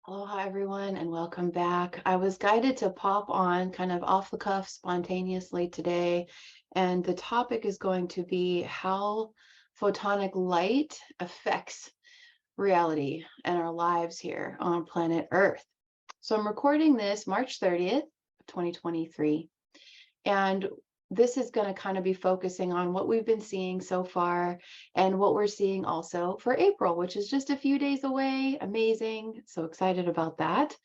Aloha, everyone, and welcome back. I was guided to pop on kind of off the cuff spontaneously today, and the topic is going to be how photonic light affects reality and our lives here on planet Earth. So I'm recording this March 30th, 2023, and this is going to kind of be focusing on what we've been seeing so far and what we're seeing also for April, which is just a few days away. Amazing. So excited about that.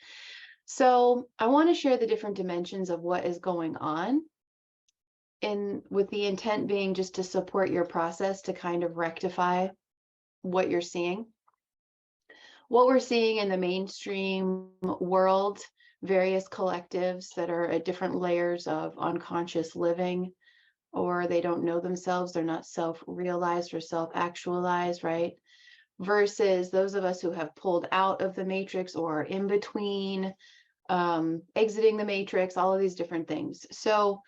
So I want to share the different dimensions of what is going on, with the intent being just to support your process to kind of rectify what you're seeing. What we're seeing in the mainstream world, various collectives that are at different layers of unconscious living, or they don't know themselves, they're not self-realized or self-actualized, right? Versus those of us who have pulled out of the matrix or in between, exiting the matrix, all of these different things. So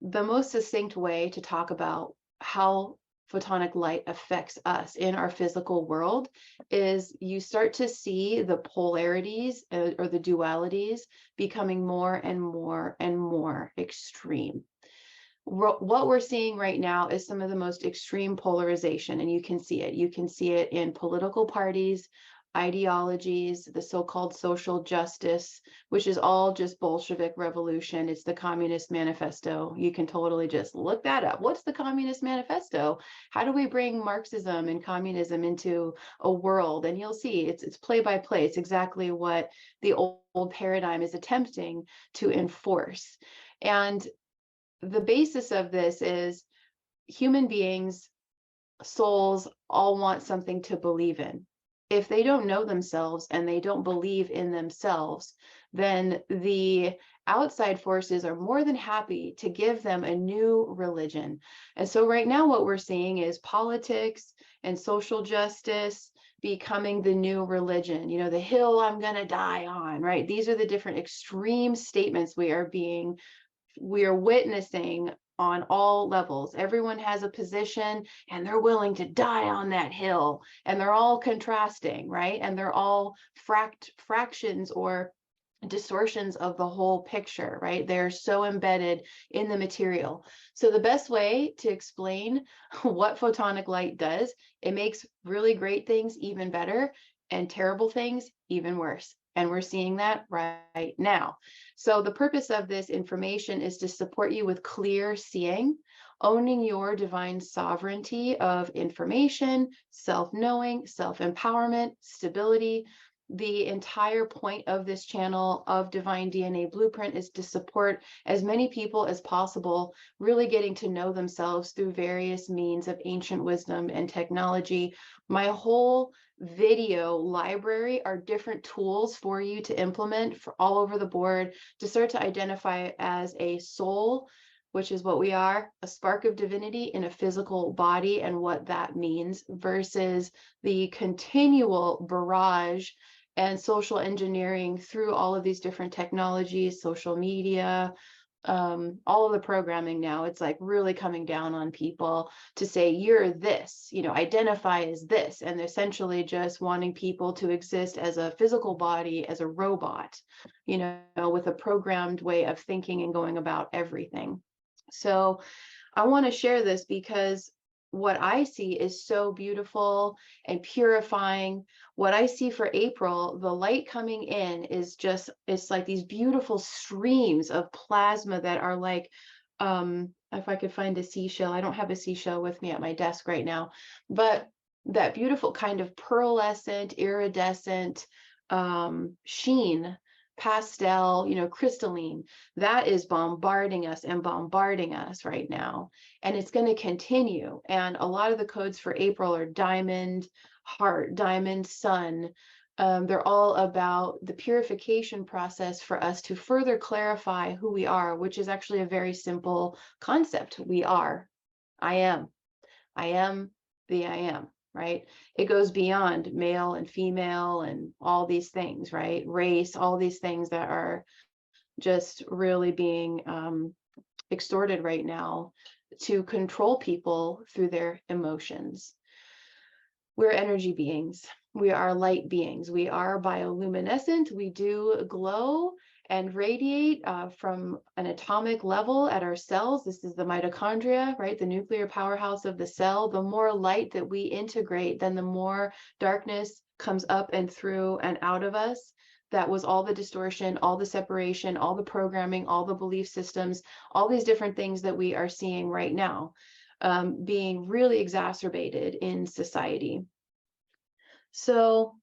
the most succinct way to talk about how photonic light affects us in our physical world is you start to see the polarities or the dualities becoming more and more and more extreme. What we're seeing right now is some of the most extreme polarization, and you can see it. You can see it in political parties, ideologies, the so-called social justice, which is all just Bolshevik revolution. It's the Communist Manifesto. You can totally just look that up. What's the Communist Manifesto? How do we bring Marxism and communism into a world? And you'll see it's play by play. It's exactly what the old paradigm is attempting to enforce. And the basis of this is human beings, souls, all want something to believe in. If they don't know themselves and they don't believe in themselves, then the outside forces are more than happy to give them a new religion. And so right now what we're seeing is politics and social justice becoming the new religion. You know, the hill I'm going to die on, right? These are the different extreme statements we are witnessing on all levels. Everyone has a position and they're willing to die on that hill, and they're all contrasting, right? And they're all fractions or distortions of the whole picture, right? They're so embedded in the material. So the best way to explain what photonic light does, it makes really great things even better and terrible things even worse. And we're seeing that right now. So the purpose of this information is to support you with clear seeing, owning your divine sovereignty of information, self-knowing, self-empowerment, stability. The entire point of this channel of Divine DNA Blueprint is to support as many people as possible, really getting to know themselves through various means of ancient wisdom and technology. My whole video library are different tools for you to implement for all over the board to start to identify as a soul, which is what we are, a spark of divinity in a physical body, and what that means, versus the continual barrage and social engineering through all of these different technologies, social media, all of the programming now. It's like really coming down on people to say, you're this, you know, identify as this, and essentially just wanting people to exist as a physical body, as a robot, you know, with a programmed way of thinking and going about everything. So I want to share this because what I see is so beautiful and purifying. What I see for April, the light coming in is just, it's like these beautiful streams of plasma that are like, if I could find a seashell, I don't have a seashell with me at my desk right now, but that beautiful kind of pearlescent, iridescent sheen, pastel, you know, crystalline, that is bombarding us and bombarding us right now. And it's going to continue. And a lot of the codes for April are diamond, heart, diamond, sun. They're all about the purification process for us to further clarify who we are, which is actually a very simple concept. We are. I am. I am the I am. Right? It goes beyond male and female and all these things, right? Race, all these things that are just really being extorted right now to control people through their emotions. We're energy beings. We are light beings. We are bioluminescent. We do glow and radiate from an atomic level at our cells. This is the mitochondria, right? The nuclear powerhouse of the cell. The more light that we integrate, then the more darkness comes up and through and out of us. That was all the distortion, all the separation, all the programming, all the belief systems, all these different things that we are seeing right now being really exacerbated in society. So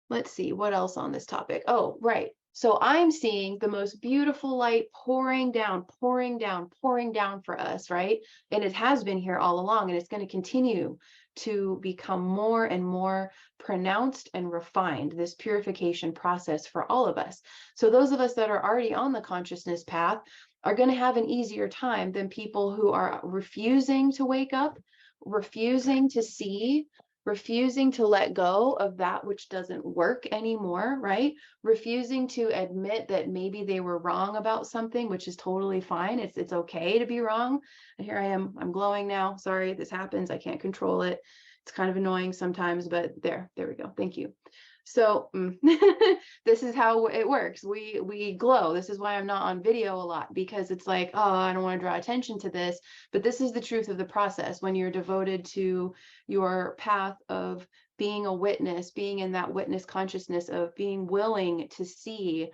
let's see what else on this topic. Oh, right. So I'm seeing the most beautiful light pouring down, pouring down, pouring down for us, right? And it has been here all along, and it's going to continue to become more and more pronounced and refined, this purification process for all of us. So those of us that are already on the consciousness path are going to have an easier time than people who are refusing to wake up, refusing to see, refusing to let go of that which doesn't work anymore, right? Refusing to admit that maybe they were wrong about something, which is totally fine. It's okay to be wrong. And here I am, I'm glowing now. Sorry, this happens. I can't control it. It's kind of annoying sometimes, but there we go. Thank you. So this is how it works. We glow. This is why I'm not on video a lot, because it's like, oh, I don't want to draw attention to this. But this is the truth of the process when you're devoted to your path of being a witness, being in that witness consciousness of being willing to see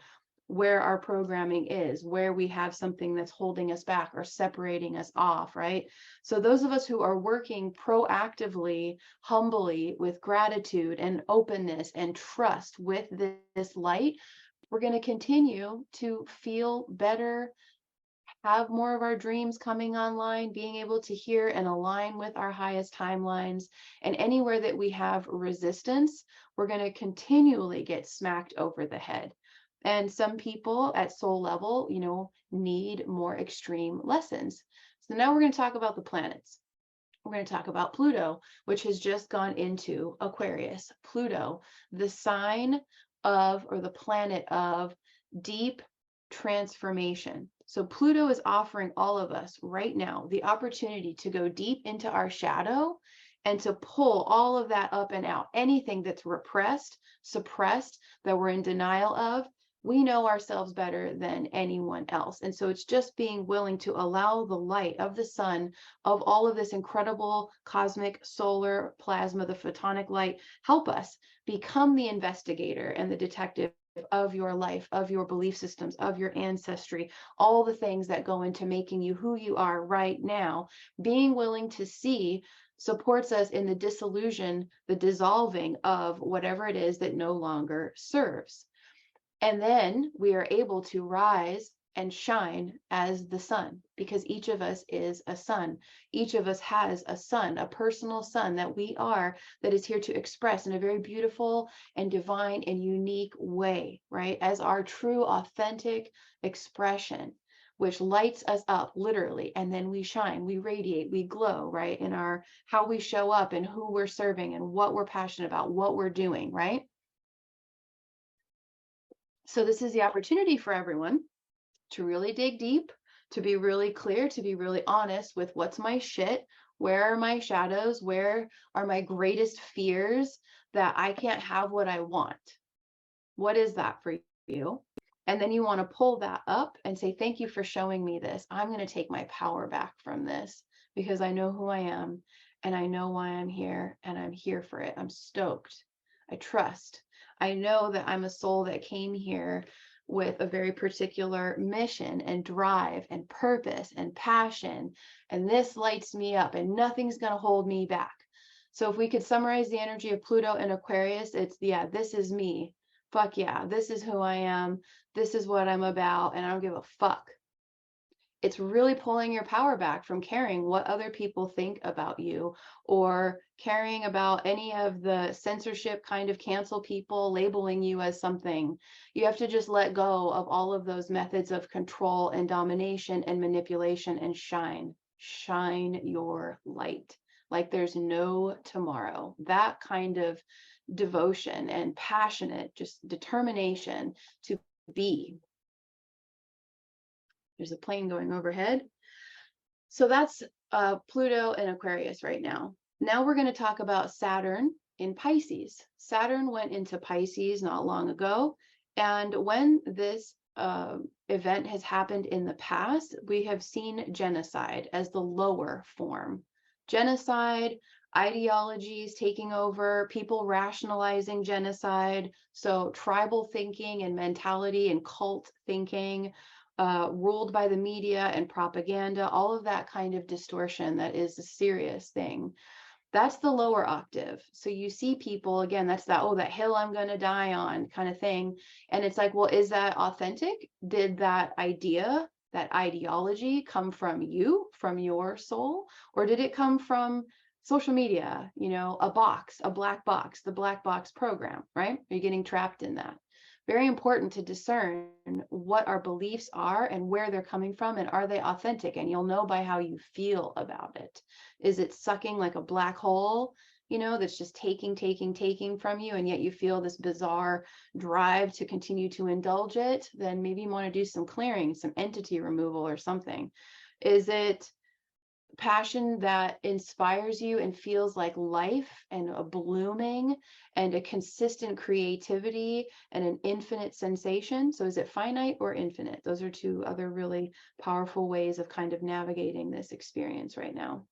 where our programming is, where we have something that's holding us back or separating us off, right? So those of us who are working proactively, humbly, with gratitude and openness and trust with this light, we're going to continue to feel better, have more of our dreams coming online, being able to hear and align with our highest timelines. And anywhere that we have resistance, we're going to continually get smacked over the head. And some people at soul level, need more extreme lessons. So now we're going to talk about the planets. We're going to talk about Pluto, which has just gone into Aquarius. Pluto, the sign of, or the planet of deep transformation. So Pluto is offering all of us right now the opportunity to go deep into our shadow and to pull all of that up and out. Anything that's repressed, suppressed, that we're in denial of, we know ourselves better than anyone else. And so it's just being willing to allow the light of the sun, of all of this incredible cosmic solar plasma, the photonic light, help us become the investigator and the detective of your life, of your belief systems, of your ancestry, all the things that go into making you who you are right now. Being willing to see supports us in the disillusion, the dissolving of whatever it is that no longer serves. And then we are able to rise and shine as the sun, because each of us is a sun. Each of us has a sun, a personal sun that we are, that is here to express in a very beautiful and divine and unique way, right? As our true, authentic expression, which lights us up literally. And then we shine, we radiate, we glow, right? In our, how we show up and who we're serving and what we're passionate about, what we're doing, right? So this is the opportunity for everyone to really dig deep, to be really clear, to be really honest with what's my shit, where are my shadows, where are my greatest fears that I can't have what I want. What is that for you? And then you want to pull that up and say, thank you for showing me this. I'm going to take my power back from this because I know who I am and I know why I'm here and I'm here for it. I'm stoked. I trust. I know that I'm a soul that came here with a very particular mission and drive and purpose and passion. And this lights me up and nothing's going to hold me back. So if we could summarize the energy of Pluto and Aquarius, it's, yeah, this is me. Fuck yeah, this is who I am. This is what I'm about. And I don't give a fuck. It's really pulling your power back from caring what other people think about you or caring about any of the censorship kind of cancel people labeling you as something. You have to just let go of all of those methods of control and domination and manipulation and shine your light like there's no tomorrow. That kind of devotion and passionate, just determination to be. There's a plane going overhead. So that's Pluto and Aquarius right now. Now we're going to talk about Saturn in Pisces. Saturn went into Pisces not long ago. And when this event has happened in the past, we have seen genocide as the lower form. Genocide, ideologies taking over, people rationalizing genocide. So tribal thinking and mentality and cult thinking, ruled by the media and propaganda, all of that kind of distortion that is a serious thing. That's the lower octave. So you see people, again, that's that, oh, that hill I'm going to die on kind of thing. And it's like, well, is that authentic? Did that idea, that ideology come from you, from your soul? Or did it come from social media, you know, a box, a black box, the black box program, right? Are you getting trapped in that? Very important to discern what our beliefs are and where they're coming from, and are they authentic? And you'll know by how you feel about it. Is it sucking like a black hole, you know, that's just taking from you, and yet you feel this bizarre drive to continue to indulge it? Then maybe you want to do some clearing, some entity removal or something. Is it passion that inspires you and feels like life and a blooming and a consistent creativity and an infinite sensation? So is it finite or infinite? Those are two other really powerful ways of kind of navigating this experience right now.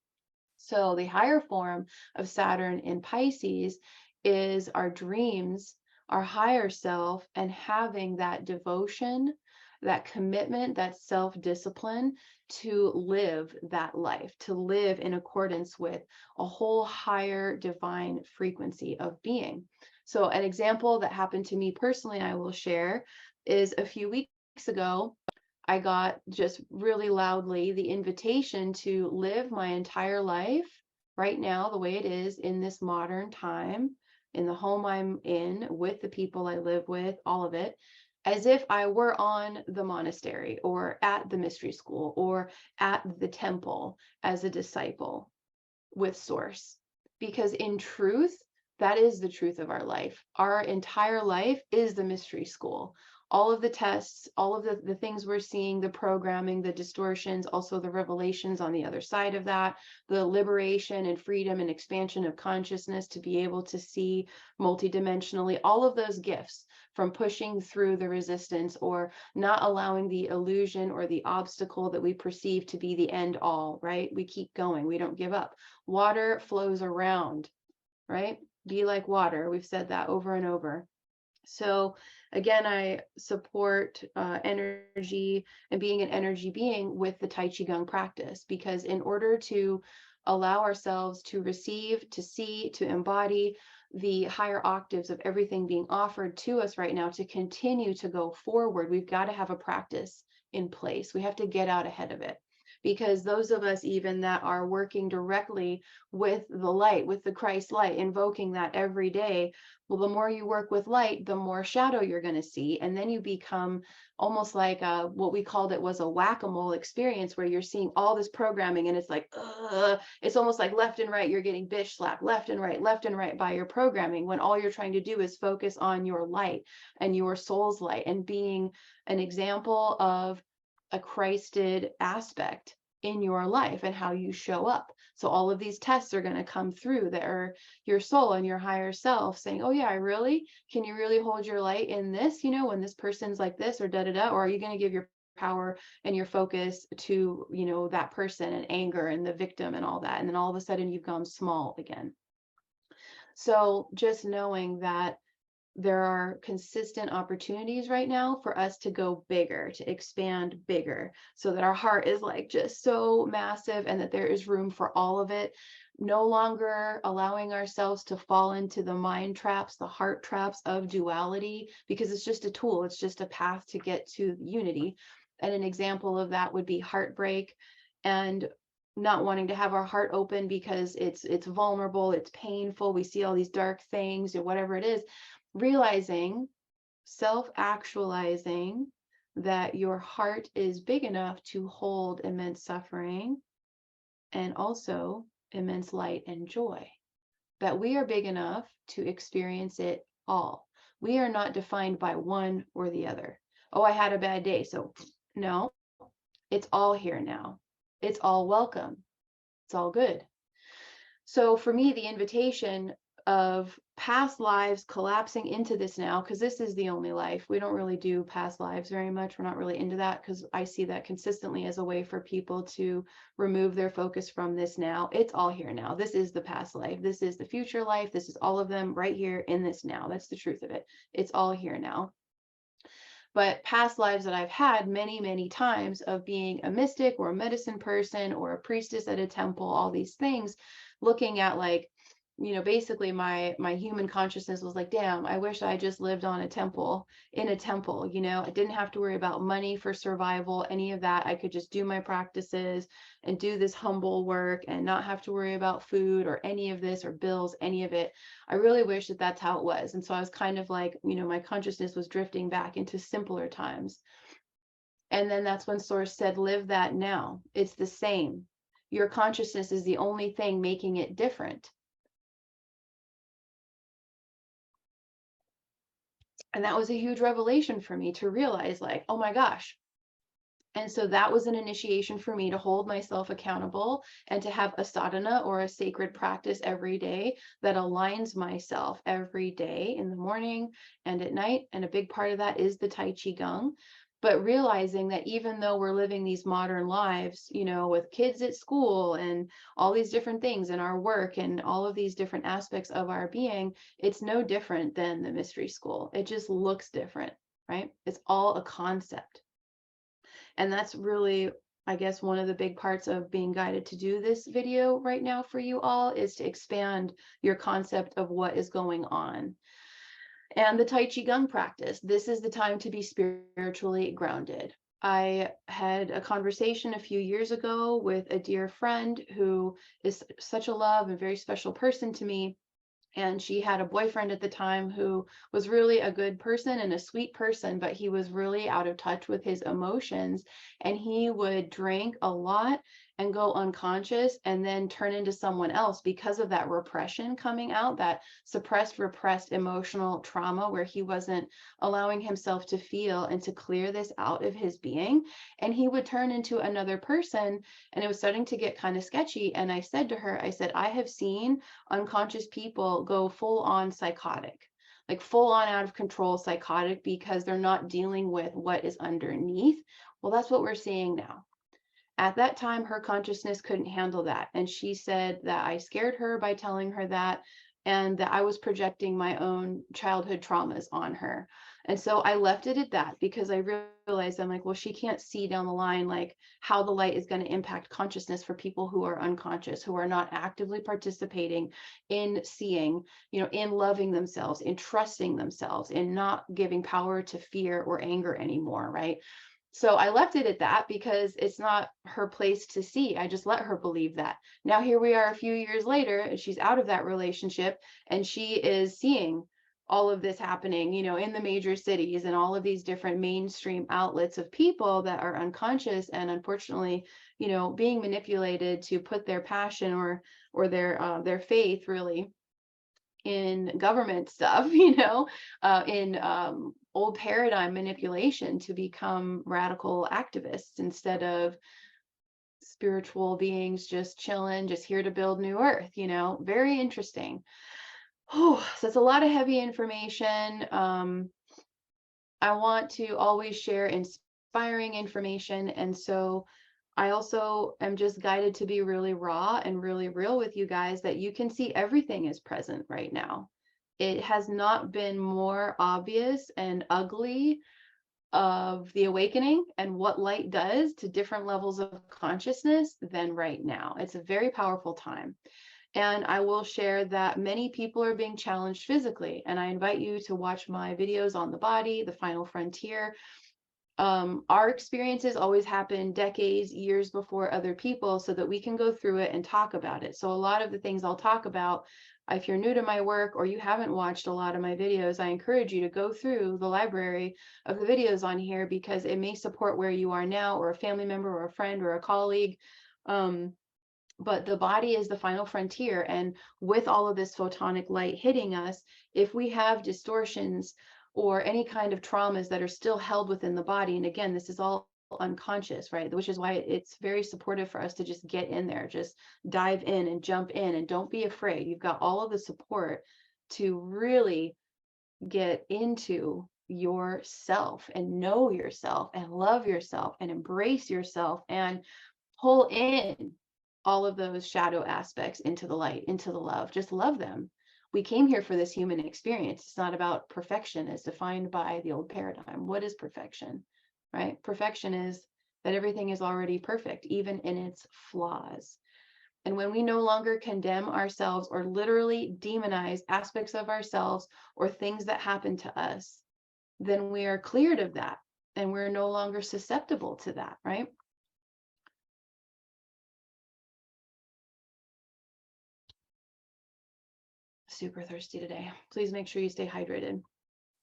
So the higher form of Saturn in Pisces is our dreams, our higher self, and having that devotion, that commitment, that self-discipline to live that life, to live in accordance with a whole higher divine frequency of being. So an example that happened to me personally, I will share, is a few weeks ago, I got just really loudly the invitation to live my entire life right now, the way it is in this modern time, in the home I'm in, with the people I live with, all of it, as if I were on the monastery or at the mystery school or at the temple as a disciple with Source. Because in truth, that is the truth of our life. Our entire life is the mystery school. All of the tests, all of the things we're seeing, the programming, the distortions, also the revelations on the other side of that, the liberation and freedom and expansion of consciousness to be able to see multidimensionally, all of those gifts from pushing through the resistance or not allowing the illusion or the obstacle that we perceive to be the end all, right? We keep going. We don't give up. Water flows around, right? Be like water. We've said that over and over. So again, I support energy and being an energy being with the Tai Chi Gong practice, because in order to allow ourselves to receive, to see, to embody the higher octaves of everything being offered to us right now, to continue to go forward, we've got to have a practice in place. We have to get out ahead of it. Because those of us even that are working directly with the light, with the Christ light, invoking that every day, well, the more you work with light, the more shadow you're going to see. And then you become almost like what we called it was a whack-a-mole experience, where you're seeing all this programming and it's like, it's almost like left and right. You're getting bish slapped left and right by your programming, when all you're trying to do is focus on your light and your soul's light and being an example of a Christed aspect in your life and how you show up. So all of these tests are going to come through that are your soul and your higher self saying, oh yeah, can you really hold your light in this, you know, when this person's like this or or are you going to give your power and your focus to, you know, that person and anger and the victim and all that. And then all of a sudden you've gone small again. So just knowing that there are consistent opportunities right now for us to go bigger, to expand bigger, so that our heart is like just so massive and that there is room for all of it. No longer allowing ourselves to fall into the mind traps, the heart traps of duality, because it's just a tool. It's just a path to get to unity. And an example of that would be heartbreak and not wanting to have our heart open because it's vulnerable, it's painful. We see all these dark things or whatever it is. Realizing, self-actualizing that your heart is big enough to hold immense suffering and also immense light and joy, that we are big enough to experience it all. We are not defined by one or the other. Oh, I had a bad day. So no, it's all here now. It's all welcome. It's all good. So for me, the invitation of past lives collapsing into this now, because this is the only life. We don't really do past lives very much. We're not really into that, because I see that consistently as a way for people to remove their focus from this now. It's all here now. This is the past life. This is the future life. This is all of them right here in this now. That's the truth of it. It's all here now. But past lives that I've had many, many times of being a mystic or a medicine person or a priestess at a temple, all these things, looking at like, basically my human consciousness was like, damn, I wish I just lived on a temple, in a temple. I didn't have to worry about money for survival, any of that. I could just do my practices and do this humble work and not have to worry about food or any of this or bills, any of it. I really wish that that's how it was. And so I was kind of like, my consciousness was drifting back into simpler times. And then that's when Source said, live that now. It's the same. Your consciousness is the only thing making it different. And that was a huge revelation for me to realize, like, oh my gosh. And so that was an initiation for me to hold myself accountable and to have a sadhana or a sacred practice every day that aligns myself every day in the morning and at night. And a big part of that is the Tai Chi Gong. But realizing that even though we're living these modern lives, with kids at school and all these different things in our work and all of these different aspects of our being, it's no different than the mystery school. It just looks different, right? It's all a concept. And that's really, I guess, one of the big parts of being guided to do this video right now for you all, is to expand your concept of what is going on. And the Tai Chi Gong practice, this is the time to be spiritually grounded. I had a conversation a few years ago with a dear friend who is such a love and very special person to me. And she had a boyfriend at the time who was really a good person and a sweet person, but he was really out of touch with his emotions. And he would drink a lot and go unconscious and then turn into someone else because of that repression coming out, that repressed emotional trauma where he wasn't allowing himself to feel and to clear this out of his being. And he would turn into another person, and it was starting to get kind of sketchy. And I said to her, I have seen unconscious people go full on psychotic, like full on out of control psychotic, because they're not dealing with what is underneath. Well, that's what we're seeing now. At that time, her consciousness couldn't handle that. And she said that I scared her by telling her that, and that I was projecting my own childhood traumas on her. And so I left it at that, because I realized, I'm like, well, she can't see down the line, like how the light is going to impact consciousness for people who are unconscious, who are not actively participating in seeing, in loving themselves, in trusting themselves, in not giving power to fear or anger anymore, right? So I left it at that, because it's not her place to see. I just let her believe that. Now here we are a few years later, and she's out of that relationship, and she is seeing all of this happening, in the major cities and all of these different mainstream outlets of people that are unconscious and unfortunately, being manipulated to put their passion or their faith really in government stuff, in old paradigm manipulation to become radical activists instead of spiritual beings just chilling, just here to build new earth, very interesting. Oh, so it's a lot of heavy information. I want to always share inspiring information. And so I also am just guided to be really raw and really real with you guys, that you can see everything is present right now. It has not been more obvious and ugly of the awakening and what light does to different levels of consciousness than right now. It's a very powerful time. And I will share that many people are being challenged physically. And I invite you to watch my videos on the body, the final frontier. Our experiences always happen decades, years before other people, so that we can go through it and talk about it. So a lot of the things I'll talk about, if you're new to my work or you haven't watched a lot of my videos, I encourage you to go through the library of the videos on here, because it may support where you are now, or a family member or a friend or a colleague. But the body is the final frontier. And with all of this photonic light hitting us, if we have distortions or any kind of traumas that are still held within the body, and again, this is all unconscious, right? Which is why it's very supportive for us to just get in there, just dive in and jump in, and don't be afraid. You've got all of the support to really get into yourself and know yourself and love yourself and embrace yourself and pull in all of those shadow aspects into the light, into the love. Just love them. We came here for this human experience. It's not about perfection as defined by the old paradigm. What is perfection, right? Perfection is that everything is already perfect, even in its flaws. And when we no longer condemn ourselves or literally demonize aspects of ourselves or things that happen to us, then we are cleared of that and we're no longer susceptible to that, right? Super thirsty today. Please make sure you stay hydrated.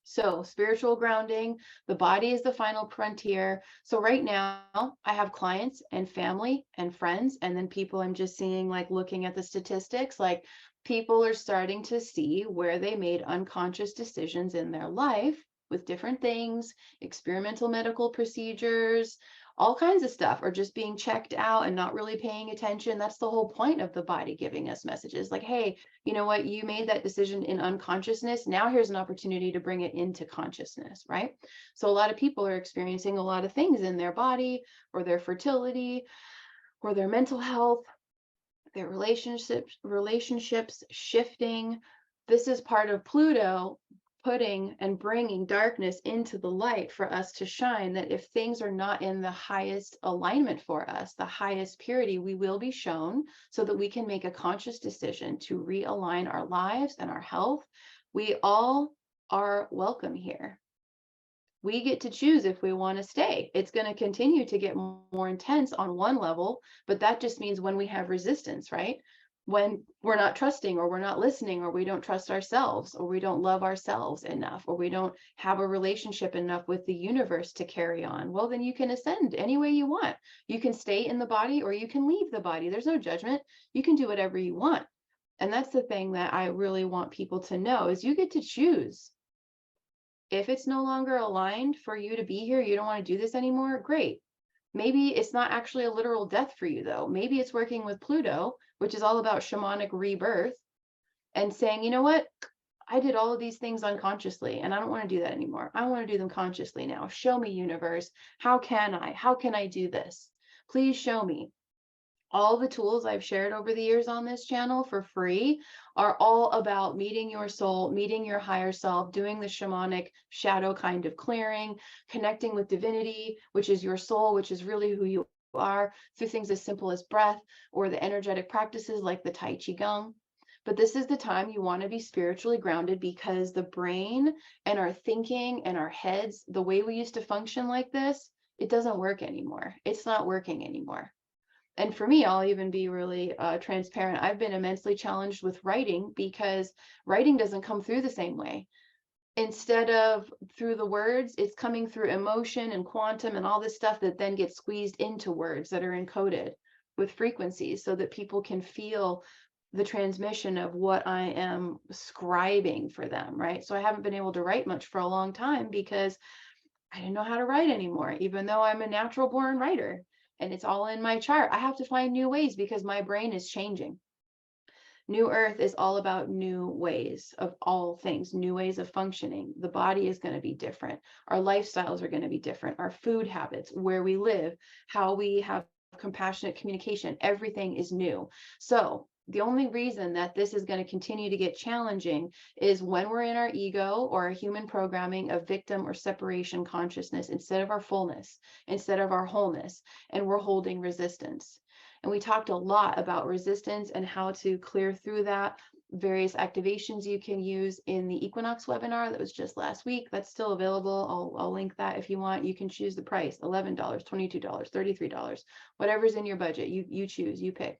So spiritual grounding, the body is the final frontier. So right now I have clients and family and friends, and then people I'm just seeing, like looking at the statistics, like people are starting to see where they made unconscious decisions in their life with different things, experimental medical procedures, all kinds of stuff, or just being checked out and not really paying attention. That's the whole point of the body giving us messages like, hey, you know what, you made that decision in unconsciousness. Now here's an opportunity to bring it into consciousness, right? So a lot of people are experiencing a lot of things in their body or their fertility or their mental health, their relationships shifting. This is part of Pluto putting and bringing darkness into the light for us to shine, that if things are not in the highest alignment for us, the highest purity, we will be shown so that we can make a conscious decision to realign our lives and our health. We all are welcome here. We get to choose if we want to stay. It's going to continue to get more intense on one level, but that just means when we have resistance, right? When we're not trusting, or we're not listening, or we don't trust ourselves, or we don't love ourselves enough, or we don't have a relationship enough with the universe to carry on, well, then you can ascend any way you want. You can stay in the body or you can leave the body. There's no judgment. You can do whatever you want. And that's the thing that I really want people to know, is you get to choose. If it's no longer aligned for you to be here, you don't want to do this anymore, great. Maybe it's not actually a literal death for you, though. Maybe it's working with Pluto, which is all about shamanic rebirth, and saying, you know what? I did all of these things unconsciously, and I don't want to do that anymore. I want to do them consciously now. Show me, universe. How can I? How can I do this? Please show me. All the tools I've shared over the years on this channel for free are all about meeting your soul, meeting your higher self, doing the shamanic shadow kind of clearing, connecting with divinity, which is your soul, which is really who you are, through things as simple as breath or the energetic practices like the Tai Chi Gong. But this is the time you want to be spiritually grounded, because the brain and our thinking and our heads, the way we used to function like this, it doesn't work anymore. It's not working anymore. And for me, I'll even be really transparent. I've been immensely challenged with writing, because writing doesn't come through the same way. Instead of through the words, it's coming through emotion and quantum and all this stuff that then gets squeezed into words that are encoded with frequencies, so that people can feel the transmission of what I am scribing for them, right? So I haven't been able to write much for a long time, because I didn't know how to write anymore, even though I'm a natural born writer. And it's all in my chart. I have to find new ways, because my brain is changing. New Earth is all about new ways of all things, new ways of functioning. The body is going to be different. Our lifestyles are going to be different. Our food habits, where we live, how we have compassionate communication, everything is new. So the only reason that this is going to continue to get challenging is when we're in our ego or our human programming of victim or separation consciousness, instead of our fullness, instead of our wholeness, and we're holding resistance. And we talked a lot about resistance and how to clear through that, various activations you can use in the equinox webinar that was just last week. That's still available. I'll link that if you want. You can choose the price, $11, $22, $33, whatever's in your budget. You choose, you pick.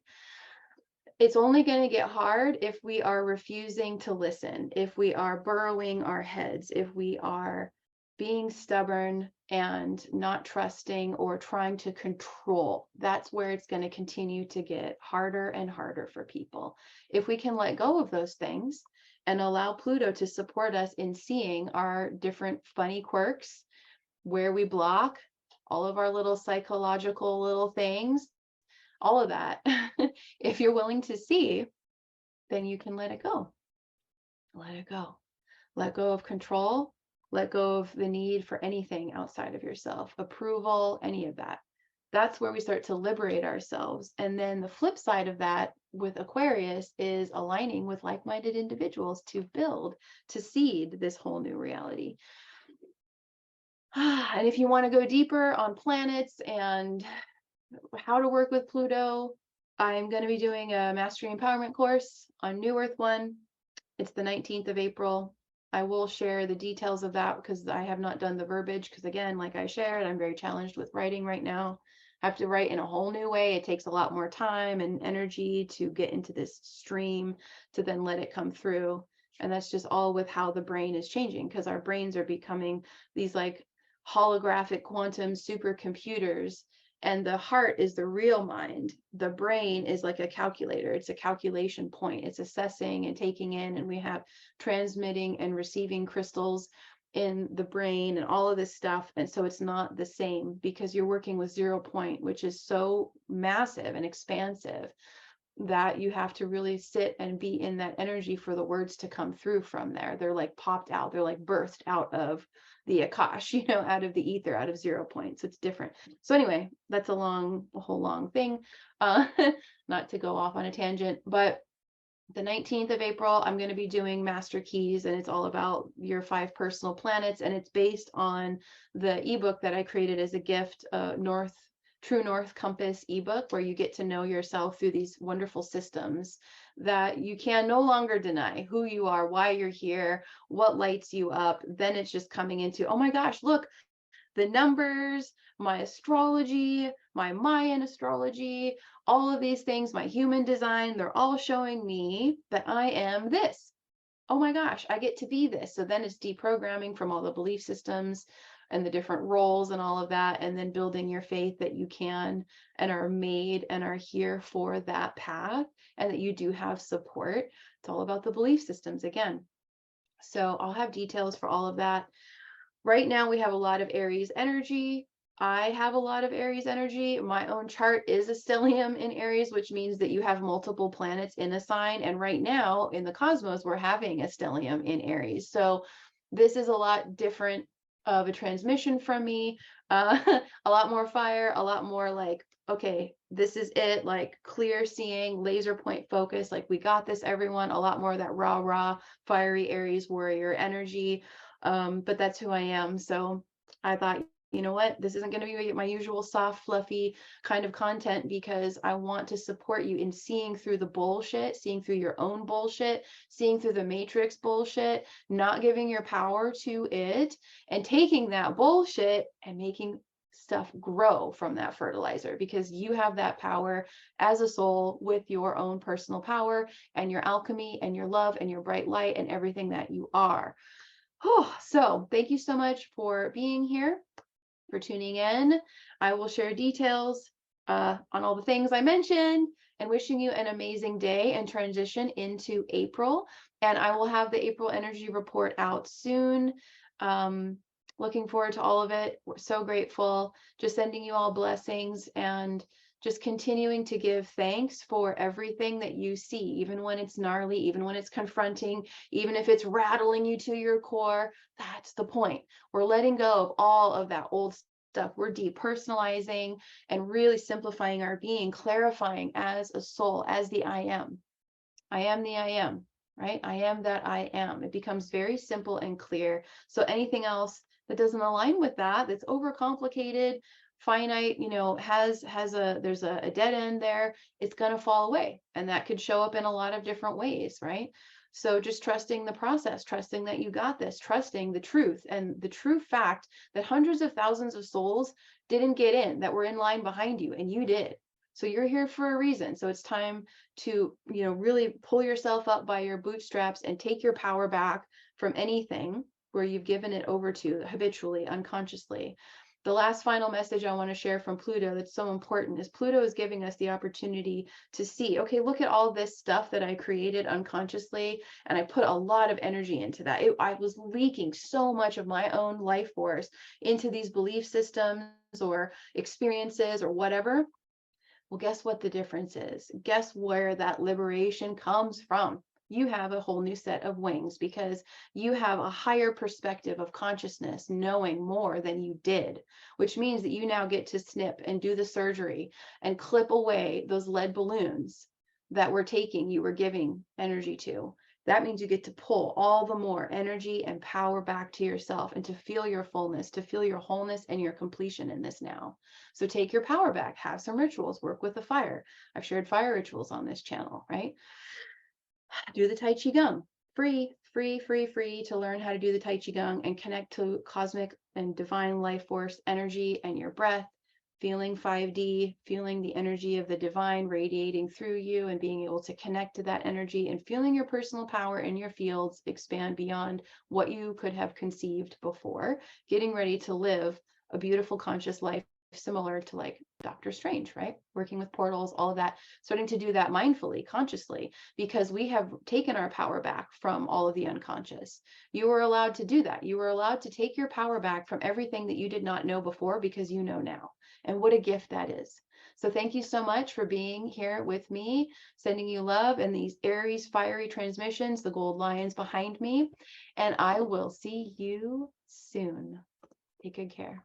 It's only going to get hard if we are refusing to listen, if we are burrowing our heads, if we are being stubborn and not trusting or trying to control. That's where it's going to continue to get harder and harder for people. If we can let go of those things and allow Pluto to support us in seeing our different funny quirks, where we block, all of our little psychological little things, all of that. If you're willing to see, then you can let it go. Let it go. Let go of control. Let go of the need for anything outside of yourself, approval, any of that. That's where we start to liberate ourselves. And then the flip side of that with Aquarius is aligning with like-minded individuals to build, to seed this whole new reality. And if you want to go deeper on planets and how to work with Pluto, I'm going to be doing a mastery empowerment course on New Earth 1. It's the 19th of April. I will share the details of that because I have not done the verbiage, because again, like I shared, I'm very challenged with writing right now. I have to write in a whole new way. It takes a lot more time and energy to get into this stream to then let it come through. And that's just all with how the brain is changing, because our brains are becoming these like holographic quantum supercomputers. And the heart is the real mind. The brain is like a calculator. It's a calculation point. It's assessing and taking in, and we have transmitting and receiving crystals in the brain and all of this stuff. And so it's not the same, because you're working with 0 point, which is so massive and expansive that you have to really sit and be in that energy for the words to come through from there. They're like popped out. They're like burst out of the Akash, out of the ether, out of 0 point. So it's different. So anyway, that's a whole long thing, not to go off on a tangent, but the 19th of April, I'm going to be doing Master Keys, and it's all about your 5 personal planets. And it's based on the ebook that I created as a gift, True North Compass ebook, where you get to know yourself through these wonderful systems that you can no longer deny who you are, why you're here, what lights you up. Then it's just coming into, oh my gosh, look, the numbers, my astrology, my Mayan astrology, all of these things, my human design, they're all showing me that I am this. Oh my gosh, I get to be this. So then it's deprogramming from all the belief systems and the different roles and all of that, and then building your faith that you can and are made and are here for that path, and that you do have support. It's all about the belief systems again. So I'll have details for all of that. Right now we have a lot of Aries energy. I have a lot of Aries energy. My own chart is a stellium in Aries, which means that you have multiple planets in a sign. And right now in the cosmos, we're having a stellium in Aries. So this is a lot different of a transmission from me. A lot more fire, a lot more like, okay, this is it, like clear seeing, laser point focus, like we got this, everyone. A lot more of that raw, fiery Aries warrior energy. But that's who I am. So I thought, you know what, this isn't going to be my usual soft, fluffy kind of content, because I want to support you in seeing through the bullshit, seeing through your own bullshit, seeing through the matrix bullshit, not giving your power to it, and taking that bullshit and making stuff grow from that fertilizer, because you have that power as a soul with your own personal power and your alchemy and your love and your bright light and everything that you are. Oh, so thank you so much for being here, for tuning in. I will share details on all the things I mentioned, and wishing you an amazing day and transition into April. And I will have the April energy report out soon. Looking forward to all of it. We're so grateful. Just sending you all blessings, and just continuing to give thanks for everything that you see, even when it's gnarly, even when it's confronting, even if it's rattling you to your core. That's the point. We're letting go of all of that old stuff. We're depersonalizing and really simplifying our being, clarifying as a soul, as the I am. I am the I am, right? I am that I am. It becomes very simple and clear. So anything else that doesn't align with that, that's overcomplicated, finite, there's a dead end there, it's going to fall away. And that could show up in a lot of different ways, right? So just trusting the process, trusting that you got this, trusting the truth and the true fact that hundreds of thousands of souls didn't get in, that were in line behind you, and you did. So you're here for a reason. So it's time to, really pull yourself up by your bootstraps and take your power back from anything where you've given it over to habitually, unconsciously. The last final message I want to share from Pluto that's so important is Pluto is giving us the opportunity to see, okay, look at all this stuff that I created unconsciously, and I put a lot of energy into that. I was leaking so much of my own life force into these belief systems or experiences or whatever. Well, guess what the difference is? Guess where that liberation comes from? You have a whole new set of wings because you have a higher perspective of consciousness, knowing more than you did, which means that you now get to snip and do the surgery and clip away those lead balloons that you were giving energy to. That means you get to pull all the more energy and power back to yourself and to feel your fullness, to feel your wholeness and your completion in this now. So take your power back, have some rituals, work with the fire. I've shared fire rituals on this channel, right? Do the Tai Chi Gong. Free to learn how to do the Tai Chi Gong and connect to cosmic and divine life force energy and your breath, feeling 5D, feeling the energy of the divine radiating through you and being able to connect to that energy and feeling your personal power in your fields expand beyond what you could have conceived before, getting ready to live a beautiful conscious life similar to like Dr. Strange, right? Working with portals, all of that, starting to do that mindfully, consciously, because we have taken our power back from all of the unconscious. You were allowed to do that. You were allowed to take your power back from everything that you did not know before because you know now. And what a gift that is. So thank you so much for being here with me, sending you love and these Aries fiery transmissions, the gold lions behind me. And I will see you soon. Take good care.